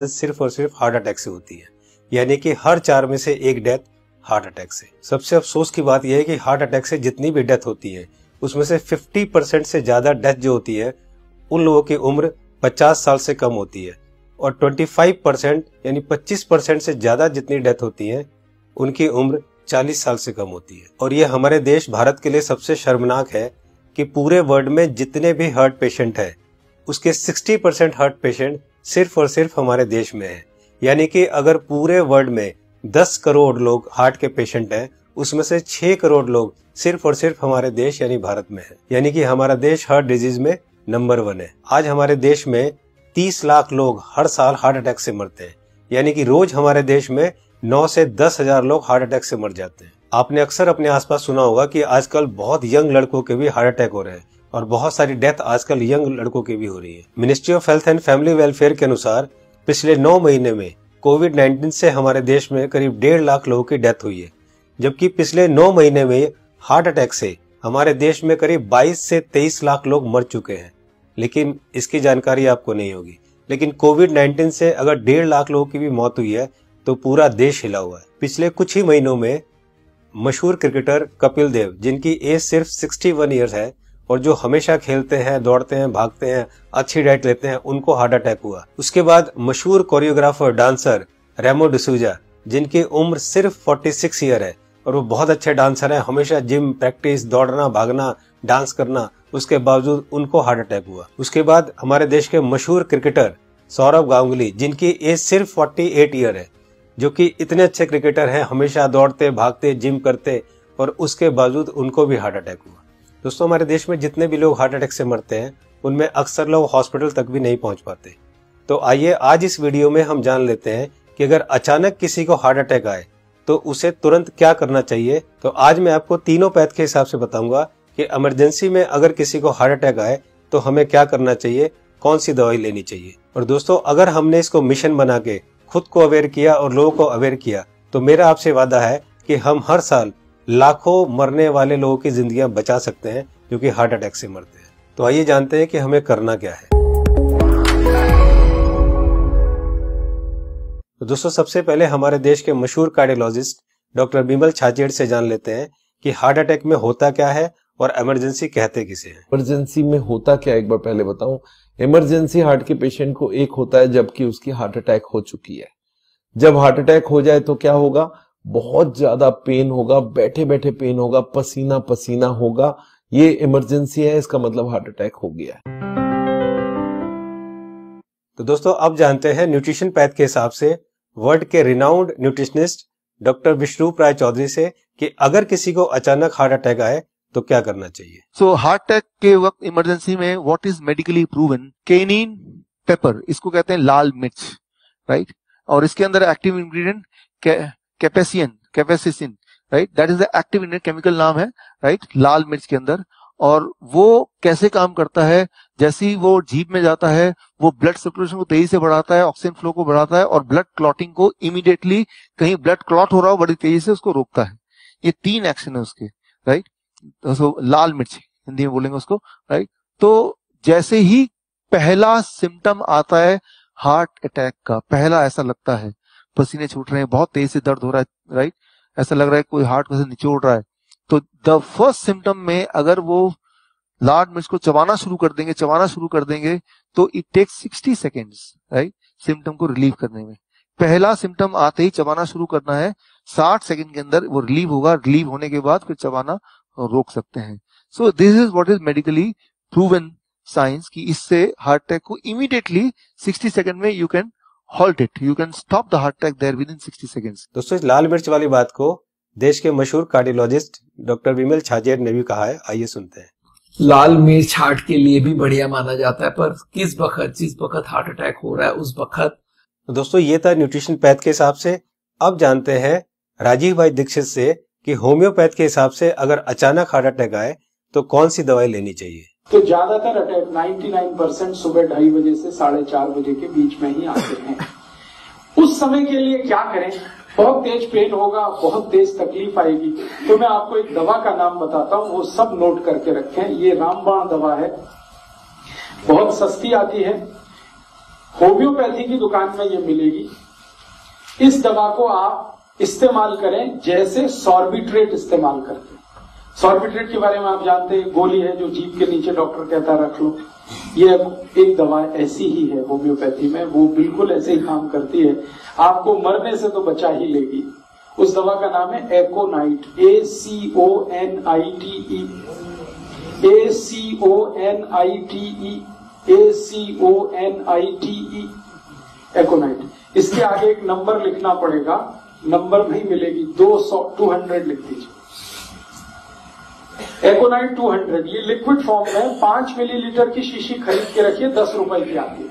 सिर्फ और सिर्फ हार्ट अटैक से होती है, यानी कि हर 4 में से 1 डेथ हार्ट अटैक से। सबसे अफसोस की बात यह है कि हार्ट अटैक से जितनी भी डेथ होती है उसमें से 50% से ज्यादा डेथ जो होती है उन लोगों की उम्र 50 साल से कम होती है, और 25% यानी 25% से ज्यादा जितनी डेथ होती है उनकी उम्र 40 साल से कम होती है। और ये हमारे देश भारत के लिए सबसे शर्मनाक है कि पूरे वर्ल्ड में जितने भी हार्ट पेशेंट है उसके 60% हार्ट पेशेंट सिर्फ और सिर्फ हमारे देश में है। यानी कि अगर पूरे वर्ल्ड में 10 करोड़ लोग हार्ट के पेशेंट हैं उसमें से 6 करोड़ लोग सिर्फ और सिर्फ हमारे देश यानी भारत में है। यानी कि हमारा देश हार्ट डिजीज में नंबर 1 है। आज हमारे देश में 30 लाख लोग हर साल हार्ट अटैक से मरते हैं, यानी कि रोज हमारे देश में 9 से 10 हजार लोग हार्ट अटैक से मर जाते हैं। आपने अक्सर अपने आसपास सुना होगा कि आजकल बहुत यंग लड़कों के भी हार्ट अटैक हो रहे हैं और बहुत सारी डेथ आजकल यंग लड़कों की भी हो रही है। Ministry of health and family welfare के अनुसार पिछले 9 महीने में कोविड-19 से हमारे देश में करीब 1.5 लाख लोगों की डेथ हुई है, जबकि पिछले 9 महीने में हार्ट अटैक से हमारे देश में करीब 22 से 23 लाख लोग मर चुके हैं। लेकिन इसकी जानकारी आपको नहीं होगी, लेकिन कोविड-19 से अगर 1.5 लाख लोगों की भी मौत हुई है तो पूरा देश हिला हुआ है। पिछले कुछ ही महीनों में मशहूर क्रिकेटर कपिल देव, जिनकी एज सिर्फ 61 ईयर्स है और जो हमेशा खेलते हैं, दौड़ते हैं, भागते हैं, अच्छी डाइट लेते हैं, उनको हार्ट अटैक हुआ। उसके बाद मशहूर कोरियोग्राफर डांसर रेमो डिसूजा, जिनकी उम्र सिर्फ 46 ईयर है और वो बहुत अच्छे डांसर हैं, हमेशा जिम, प्रैक्टिस, दौड़ना, भागना, डांस करना, उसके बावजूद उनको हार्ट अटैक हुआ। उसके बाद हमारे देश के मशहूर क्रिकेटर सौरव गांगुली, जिनकी एज सिर्फ 48 ईयर है, जो कि इतने अच्छे क्रिकेटर हैं, हमेशा दौड़ते, भागते, जिम करते, और उसके बावजूद उनको भी हार्ट अटैक हुआ। दोस्तों, हमारे देश में जितने भी लोग हार्ट अटैक से मरते हैं उनमें अक्सर लोग हॉस्पिटल तक भी नहीं पहुंच पाते। तो आइए आज इस वीडियो में हम जान लेते हैं कि अगर अचानक किसी को हार्ट अटैक आए तो उसे तुरंत क्या करना चाहिए। तो आज मैं आपको तीनों पैथ के हिसाब से बताऊंगा कि इमरजेंसी में अगर किसी को हार्ट अटैक आए तो हमें क्या करना चाहिए, कौन सी दवाई लेनी चाहिए। और दोस्तों, अगर हमने इसको मिशन बना के खुद को अवेयर किया और लोगों को अवेयर किया तो मेरा आपसे वादा है कि हम हर साल लाखों मरने वाले लोगों की जिंदगियां बचा सकते हैं जो कि हार्ट अटैक से मरते हैं। तो आइए जानते हैं कि हमें करना क्या है। तो दोस्तों, सबसे पहले हमारे देश के मशहूर कार्डियोलॉजिस्ट डॉक्टर बिमल छाजेड़ से जान लेते हैं कि हार्ट अटैक में होता क्या है और इमरजेंसी कहते किसे हैं। इमरजेंसी में होता क्या, एक बार पहले बताऊं। इमरजेंसी हार्ट के पेशेंट को एक होता है जबकि उसकी हार्ट अटैक हो चुकी है। जब हार्ट अटैक हो जाए तो क्या होगा, बहुत ज्यादा पेन होगा, बैठे बैठे पेन होगा, पसीना पसीना होगा, ये इमरजेंसी है, इसका मतलब हार्ट अटैक हो गया है। तो दोस्तों, अब जानते हैं न्यूट्रिशन पैथ के हिसाब से वर्ल्ड के रिनाउंड न्यूट्रिशनिस्ट डॉक्टर विश्वरूप राय चौधरी से कि अगर किसी को अचानक हार्ट अटैक आए तो क्या करना चाहिए। सो हार्ट अटैक के वक्त इमरजेंसी में what is medically proven, cayenne pepper, इसको कहते हैं लाल मिर्च, राइट, और इसके अंदर active ingredient capsaicin, right, that is the active ingredient, chemical नाम है, राइट, लाल मिर्च के अंदर। और वो कैसे काम करता है, जैसे ही वो जीभ में जाता है वो ब्लड सर्कुलेशन को तेजी से बढ़ाता है, ऑक्सीजन फ्लो को बढ़ाता है और ब्लड क्लॉटिंग को इमीडिएटली, कहीं ब्लड क्लॉट हो रहा हो बड़ी तेजी से उसको रोकता है। ये 3 एक्शन है उसके, राइट। तो लाल मिर्च हिंदी में बोलेंगे उसको, राइट। तो जैसे ही पहला सिम्टम आता है हार्ट अटैक का, पहला ऐसा लगता है पसीने छूट रहे हैं, बहुत तेज से दर्द हो रहा है, राइट, ऐसा लग रहा है कोई हार्ट में से निचोड़ रहा है, तो द फर्स्ट सिम्टम में अगर वो लाल मिर्च को चबाना शुरू कर देंगे तो it takes 60 seconds, right, symptom को रिलीव करने में। पहला सिम्टम आते ही चबाना शुरू करना है, 60 सेकेंड के अंदर वो रिलीव होगा, रिलीव होने के बाद फिर चबाना रोक सकते हैं। So this is what is medically proven science कि इससे हार्ट अटैक को इमीडिएटली 60 सेकेंड में you can halt it, you can stop the heart attack there within 60 seconds। दोस्तों, इस लाल मिर्च वाली बात को देश के मशहूर कार्डियोलॉजिस्ट डॉक्टर बिमल छाजेड़ ने भी कहा है, आइए सुनते हैं। लाल मिर्च हार्ट के लिए भी बढ़िया माना जाता है, पर जिस वक्त हार्ट अटैक हो रहा है उस वक्त। दोस्तों, ये था न्यूट्रिशन पैथ के हिसाब से। अब जानते हैं राजीव भाई दीक्षित से कि होम्योपैथ के हिसाब से अगर अचानक हार्ट अटैक आए तो कौन सी दवाई लेनी चाहिए। तो ज्यादातर अटैक 99% सुबह 2:30 बजे से 4:30 बजे के बीच में ही आते हैं। उस समय के लिए क्या करें, बहुत तेज पेन होगा, बहुत तेज तकलीफ आएगी, तो मैं आपको एक दवा का नाम बताता हूं, वो सब नोट करके रखें। ये रामबाण दवा है, बहुत सस्ती आती है, होम्योपैथी की दुकान में ये मिलेगी। इस दवा को आप इस्तेमाल करें जैसे सॉर्बिट्रेट इस्तेमाल करते हैं। सॉर्बिट्रेट के बारे में आप जानते हैं, गोली है जो जीभ के नीचे डॉक्टर कहता है रख लो। ये एक दवा ऐसी ही है होम्योपैथी में, वो बिल्कुल ऐसे ही काम करती है, आपको मरने से तो बचा ही लेगी। उस दवा का नाम है एकोनाइट, ACONITE, ACONITE, एकोनाइट। इसके आगे एक नंबर लिखना पड़ेगा, नंबर नहीं मिलेगी, 200 लिख दीजिए। एकोनाइट 200, ये लिक्विड फॉर्म में 5 मिलीलीटर की शीशी खरीद के रखिए, 10 रुपए की आती है,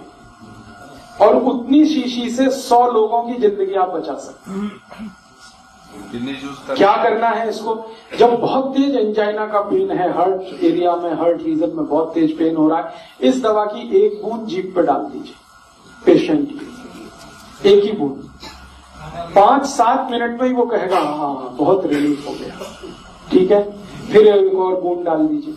और उतनी शीशी से 100 लोगों की जिंदगी आप बचा सकते हैं। क्या करना है इसको? जब बहुत तेज एंजाइना का पेन है, हार्ट एरिया में, हार्ट रीजन में बहुत तेज पेन हो रहा है, इस दवा की एक बूंद जीभ पे डाल दीजिए पेशेंट की, एक ही बूंद। 5-7 मिनट में ही वो कहेगा हाँ बहुत रिलीफ हो गया, ठीक है। फिर एक और बूंद डाल दीजिए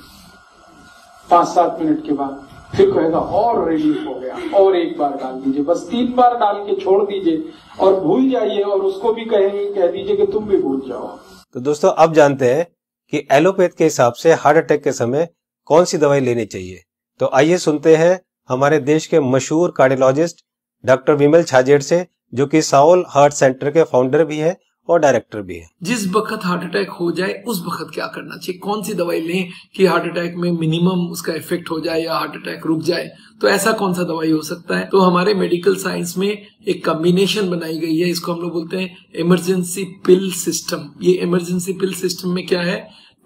5-7 मिनट के बाद, फिर कहेगा और रिलीफ हो गया, और एक बार डाल दीजिए। बस 3 बार डाल के छोड़ दीजिए और भूल जाइए, और उसको भी कह दीजिए कि तुम भी भूल जाओ। तो दोस्तों अब जानते हैं कि एलोपैथ के हिसाब से हार्ट अटैक के समय कौन सी दवाई लेनी चाहिए। तो आइए सुनते हैं हमारे देश के मशहूर कार्डियोलॉजिस्ट डॉक्टर विमल छाजेड़ से, जो कि साउल हार्ट सेंटर के फाउंडर भी है और डायरेक्टर भी है। जिस वक्त हार्ट अटैक हो जाए उस वक्त क्या करना चाहिए, कौन सी दवाई लें कि हार्ट अटैक में मिनिमम उसका इफेक्ट हो जाए या हार्ट अटैक रुक जाए, तो ऐसा कौन सा दवाई हो सकता है। तो हमारे मेडिकल साइंस में एक कॉम्बिनेशन बनाई गई है, इसको हम लोग बोलते हैं इमरजेंसी पिल सिस्टम। ये इमरजेंसी पिल सिस्टम में क्या है,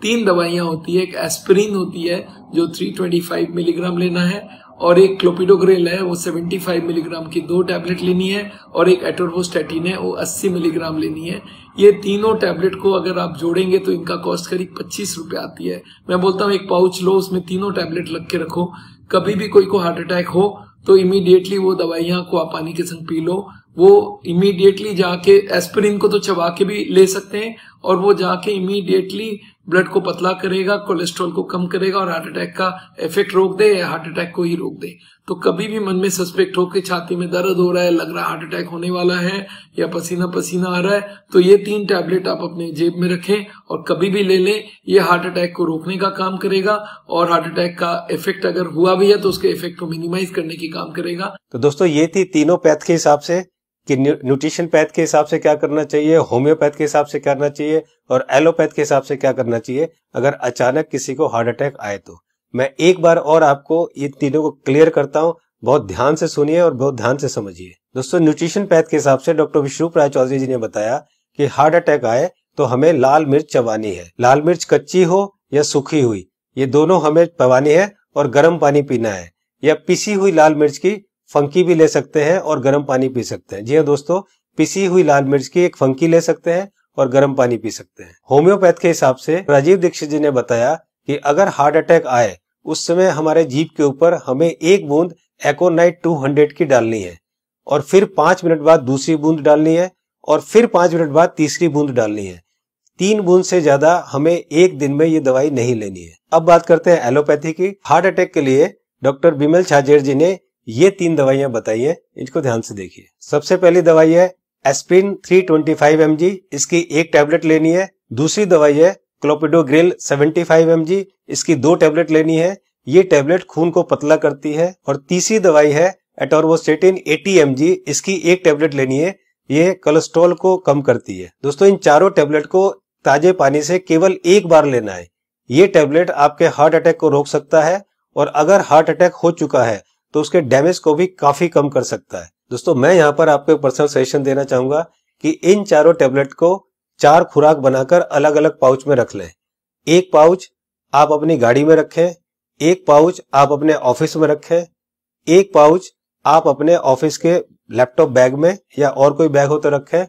3 दवाइयां होती है। एक एस्पिरिन होती है जो 325 मिलीग्राम लेना है, और एक क्लोपिडोग्रेल है वो 75 मिलीग्राम की 2 टैबलेट लेनी है, और एक एटोर्वोस्टैटिन है वो 80 मिलीग्राम लेनी है। ये तीनों टैबलेट को अगर आप जोड़ेंगे तो इनका कॉस्ट करीब 25 रुपए आती है। मैं बोलता हूँ एक पाउच लो, उसमें तीनों टैबलेट लग के रखो, कभी भी कोई को हार्ट अटैक हो तो इमीडिएटली वो दवाइयां को आप पानी के संग पी लो। वो इमीडिएटली जाके एस्पिरिन को तो चबा के भी ले सकते हैं, और वो जाके इमीडिएटली ब्लड को पतला करेगा, कोलेस्ट्रॉल को कम करेगा, और हार्ट अटैक का इफेक्ट रोक दे या हार्ट अटैक को ही रोक दे। तो कभी भी मन में सस्पेक्ट हो कि छाती में दर्द हो रहा है, लग रहा है हार्ट अटैक होने वाला है, या पसीना पसीना आ रहा है, तो ये 3 टैबलेट आप अपने जेब में रखें और कभी भी ले लें। ये हार्ट अटैक को रोकने का काम करेगा, और हार्ट अटैक का इफेक्ट अगर हुआ भी है तो उसके इफेक्ट को मिनिमाइज करने की काम करेगा। तो दोस्तों ये थी तीनों पैथ के हिसाब से कि न्यूट्रिशन पैथ के हिसाब से क्या करना चाहिए, होम्योपैथ के हिसाब से क्या करना चाहिए, और एलोपैथ के हिसाब से क्या करना चाहिए अगर अचानक किसी को हार्ट अटैक आए तो। मैं एक बार और आपको ये तीनों को क्लियर करता हूं, बहुत ध्यान से सुनिए और बहुत ध्यान से समझिए। दोस्तों न्यूट्रिशन पैथ के हिसाब से डॉक्टर विश्वरूप राय चौधरी जी ने बताया कि हार्ट अटैक आए तो हमें लाल मिर्च चबानी है। लाल मिर्च कच्ची हो या सूखी हुई, ये दोनों हमें चबानी है, और गर्म पानी पीना है। या पिसी हुई लाल मिर्च की फंकी भी ले सकते हैं और गर्म पानी पी सकते हैं। जी हाँ दोस्तों, पिसी हुई लाल मिर्च की एक फंकी ले सकते हैं और गर्म पानी पी सकते हैं। होम्योपैथ के हिसाब से राजीव दीक्षित जी ने बताया कि अगर हार्ट अटैक आए उस समय हमारे जीभ के ऊपर हमें 1 बूंद एकोनाइट 200 की डालनी है, और फिर 5 मिनट बाद दूसरी बूंद डालनी है, और फिर 5 मिनट बाद तीसरी बूंद डालनी है। 3 बूंद से ज्यादा हमें एक दिन में ये दवाई नहीं लेनी है। अब बात करते हैं एलोपैथी की। हार्ट अटैक के लिए डॉक्टर विमल छाजेड़ जी ने ये 3 दवाइयां बताई है, इनको ध्यान से देखिए। सबसे पहली दवाई है एस्पिरिन 325 mg, इसकी 1 टैबलेट लेनी है। दूसरी दवाई है क्लोपिडोग्रेल 75 mg, इसकी 2 टैबलेट लेनी है। ये टैबलेट खून को पतला करती है। और तीसरी दवाई है एटोर्वोस्टैटिन 80 mg, इसकी 1 टैबलेट लेनी है। ये कोलेस्ट्रॉल को कम करती है। दोस्तों इन चारों टैबलेट को ताजे पानी से केवल 1 बार लेना है। ये टैबलेट आपके हार्ट अटैक को रोक सकता है, और अगर हार्ट अटैक हो चुका है तो उसके डैमेज को भी काफी कम कर सकता है। दोस्तों मैं यहाँ पर आपको एक पर्सनल सजेशन देना चाहूंगा कि इन चारों टैबलेट को 4 खुराक बनाकर अलग अलग पाउच में रख लें। 1 पाउच आप अपनी गाड़ी में रखें, 1 पाउच आप अपने ऑफिस में रखें, 1 पाउच आप अपने ऑफिस के लैपटॉप बैग में या और कोई बैग हो तो रखें,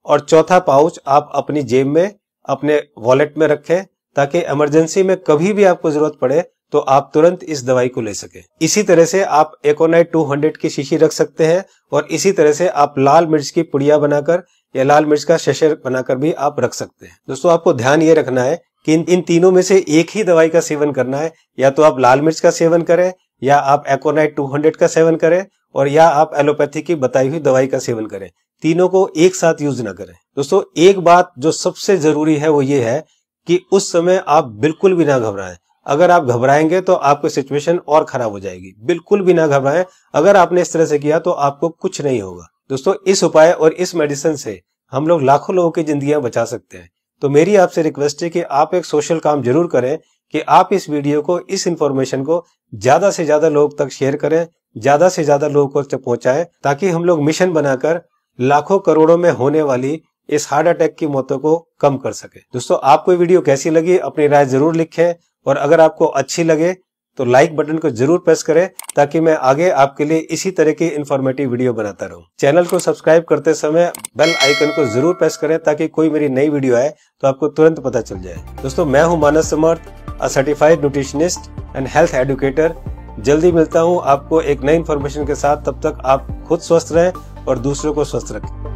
और चौथा पाउच आप अपनी जेब में अपने वॉलेट में रखें, ताकि इमरजेंसी में कभी भी आपको जरूरत पड़े तो आप तुरंत इस दवाई को ले सके। इसी तरह से आप एकोनाइट 200 की शीशी रख सकते हैं, और इसी तरह से आप लाल मिर्च की पुड़िया बनाकर या लाल मिर्च का शशे बनाकर भी आप रख सकते हैं। दोस्तों आपको ध्यान ये रखना है कि इन तीनों में से एक ही दवाई का सेवन करना है। या तो आप लाल मिर्च का सेवन करें, या आप एकोनाइट 200 का सेवन करें, और या आप एलोपैथी की बताई हुई दवाई का सेवन करें। तीनों को एक साथ यूज ना करें। दोस्तों एक बात जो सबसे जरूरी है वो ये है कि उस समय आप बिल्कुल भी ना घबराएं। अगर आप घबराएंगे तो आपकी सिचुएशन और खराब हो जाएगी। बिल्कुल भी ना घबराएं। अगर आपने इस तरह से किया तो आपको कुछ नहीं होगा। दोस्तों इस उपाय और इस मेडिसिन से हम लोग लाखों लोगों की जिंदगियां बचा सकते हैं। तो मेरी आपसे रिक्वेस्ट है कि आप एक सोशल काम जरूर करें कि आप इस वीडियो को, इस इंफॉर्मेशन को ज्यादा से ज्यादा लोग तक शेयर करें, ज्यादा से ज्यादा लोगों को पहुंचाएं, ताकि हम लोग मिशन बनाकर लाखों करोड़ों में होने वाली इस हार्ट अटैक की मौतों को कम कर सके। दोस्तों आपको ये वीडियो कैसी लगी अपनी राय जरूर लिखें, और अगर आपको अच्छी लगे तो लाइक बटन को जरूर प्रेस करें, ताकि मैं आगे आपके लिए इसी तरह की इंफॉर्मेटिव वीडियो बनाता रहूं। चैनल को सब्सक्राइब करते समय बेल आइकन को जरूर प्रेस करें, ताकि कोई मेरी नई वीडियो आए तो आपको तुरंत पता चल जाए। दोस्तों मैं हूं Manas Samarth, a certified nutritionist and health educator. जल्दी मिलता हूं आपको एक नई इंफॉर्मेशन के साथ। तब तक आप खुद स्वस्थ रहें और दूसरों को स्वस्थ रखें।